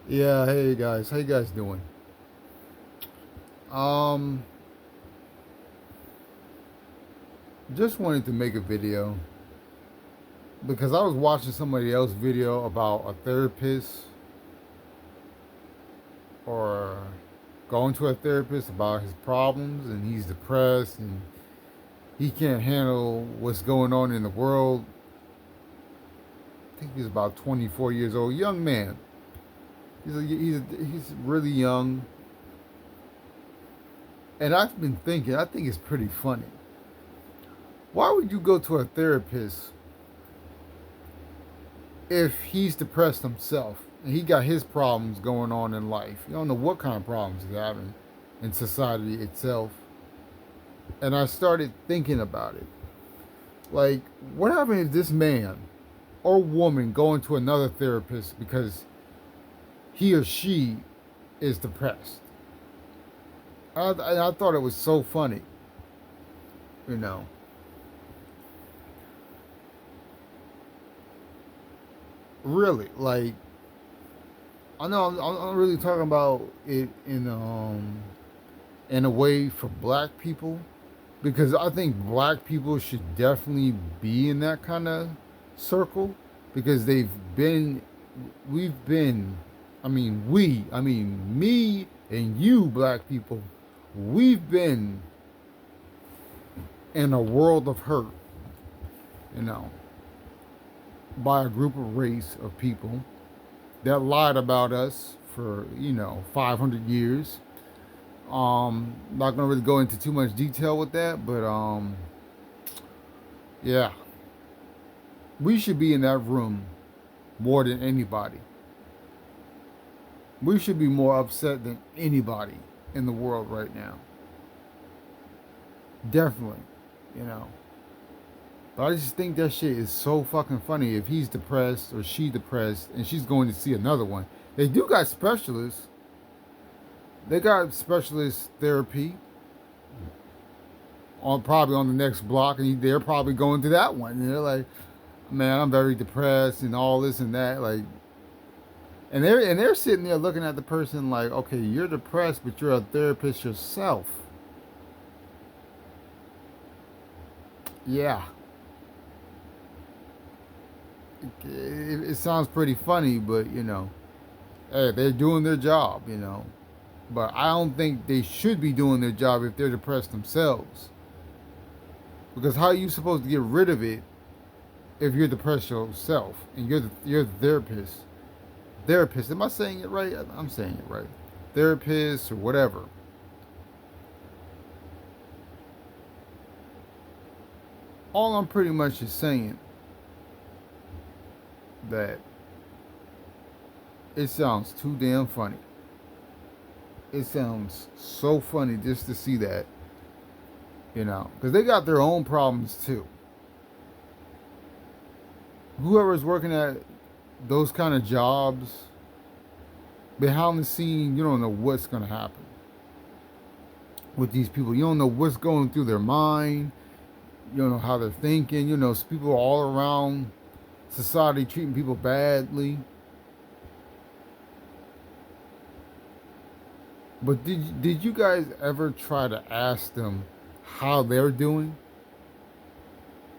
Yeah, hey guys, how you guys doing? Um, just wanted to make a video because I was watching somebody else's video about a therapist or going to a therapist about his problems and he's depressed and he can't handle what's going on in the world. I think he's about 24 years old, young man. He's really young, and I've been thinking. I think it's pretty funny. Why would you go to a therapist if he's depressed himself and he got his problems going on in life? You don't know what kind of problems he's having in society itself. And I started thinking about it. Like, what happened if this man or woman going to another therapist because he or she is depressed? I thought it was so funny, you know. Really, like, I know I'm really talking about it in a way for black people because I think black people should definitely be in that kind of circle because we've been, I mean, me and you, black people, we've been in a world of hurt, you know, by a group of race of people that lied about us for, 500 years. Not gonna really go into too much detail with that, but yeah, we should be in that room more than anybody. We should be more upset than anybody in the world right now. Definitely, you know. But I just think that shit is so fucking funny. If he's depressed or she depressed and she's going to see another one, they do got specialists. They got specialist therapy on probably on the next block, and they're probably going to that one. And they're like, "Man, I'm very depressed and all this and that." Like, and they're sitting there looking at the person like, "Okay, you're depressed, but you're a therapist yourself." Yeah, it sounds pretty funny, but hey, they're doing their job, But I don't think they should be doing their job if they're depressed themselves. Because how are you supposed to get rid of it if you're depressed yourself and you're the therapist? Therapist, am I saying it right? I'm saying it right. Therapist or whatever. All I'm pretty much is saying that it sounds too damn funny. It sounds so funny just to see that, because they got their own problems too. Whoever's working at those kind of jobs, behind the scene, you don't know what's going to happen with these people. You don't know what's going through their mind. You don't know how they're thinking. People all around society treating people badly. But did you guys ever try to ask them how they're doing?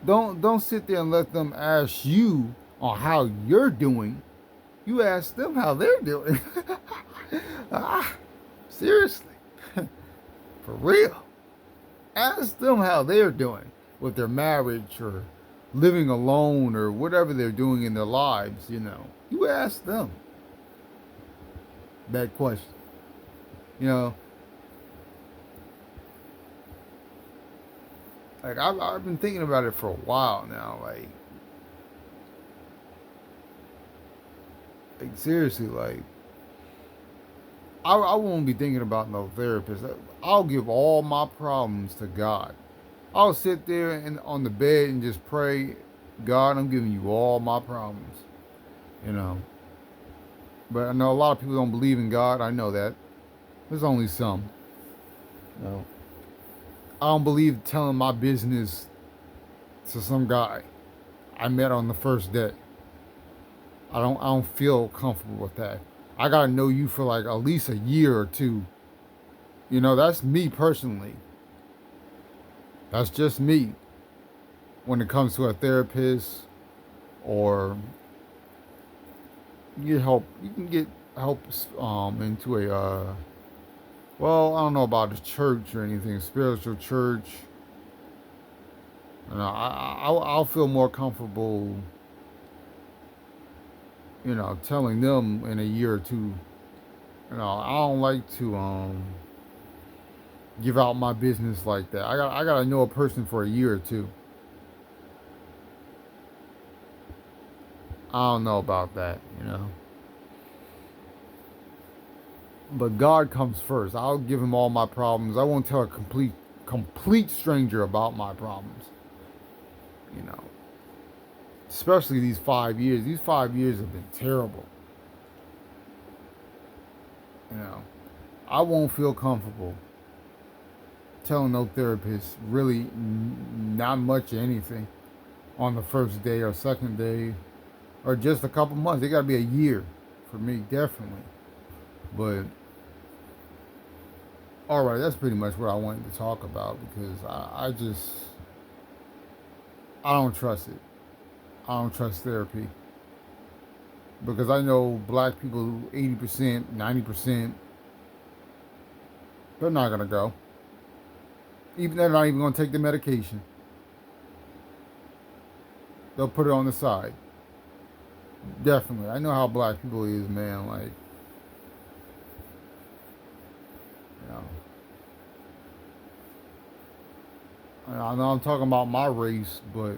Don't sit there and let them ask you on how you're doing. You ask them how they're doing. ah, seriously, for real. Ask them how they're doing with their marriage or living alone or whatever they're doing in their lives. You ask them that question. You know, like I've been thinking about it for a while now. Like seriously, like I won't be thinking about no therapist. I'll give all my problems to God. I'll sit there and on the bed and just pray, God, I'm giving you all my problems. You know. But I know a lot of people don't believe in God. I know that. There's only some. No. I don't believe telling my business to some guy I met on the first day. I don't feel comfortable with that. I gotta know you for like at least a year or two. You know, that's me personally. That's just me when it comes to a therapist, or you get help. You can get help into a well, I don't know about a church or anything, spiritual church. You know, I'll feel more comfortable, you know, telling them in a year or two. You know, I don't like to give out my business like that. I gotta know a person for a year or two. I don't know about that, you know. But God comes first. I'll give him all my problems. I won't tell a complete stranger about my problems. You know, especially these 5 years. These 5 years have been terrible. You know, I won't feel comfortable telling no therapist really not much of anything on the first day or second day or just a couple months. It got to be a year for me, definitely. But all right, that's pretty much what I wanted to talk about because I don't trust it. I don't trust therapy because I know black people 80%, 90%, they're not gonna go. Even they're not even gonna take the medication. They'll put it on the side. Definitely, I know how black people is, man. Like, you know, I know I'm talking about my race, but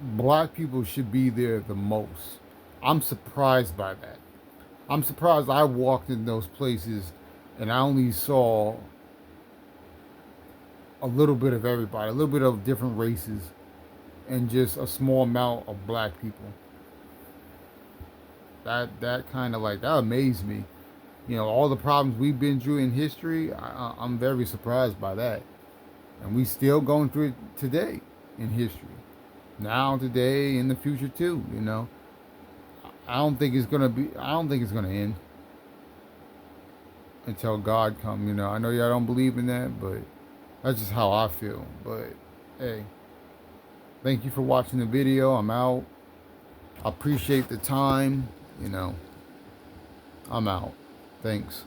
black people should be there the most. I'm surprised by that. I'm surprised I walked in those places and I only saw a little bit of everybody, a little bit of different races, and just a small amount of black people. That kind of like that amazed me. You know, all the problems we've been through in history, I'm very surprised by that, and we still going through it today in history. Now, today, in the future too. You know, I don't think it's gonna be. I don't think it's gonna end until God come. You know, I know y'all don't believe in that, but that's just how I feel. But hey, thank you for watching the video. I'm out. I appreciate the time. You know, I'm out. Thanks.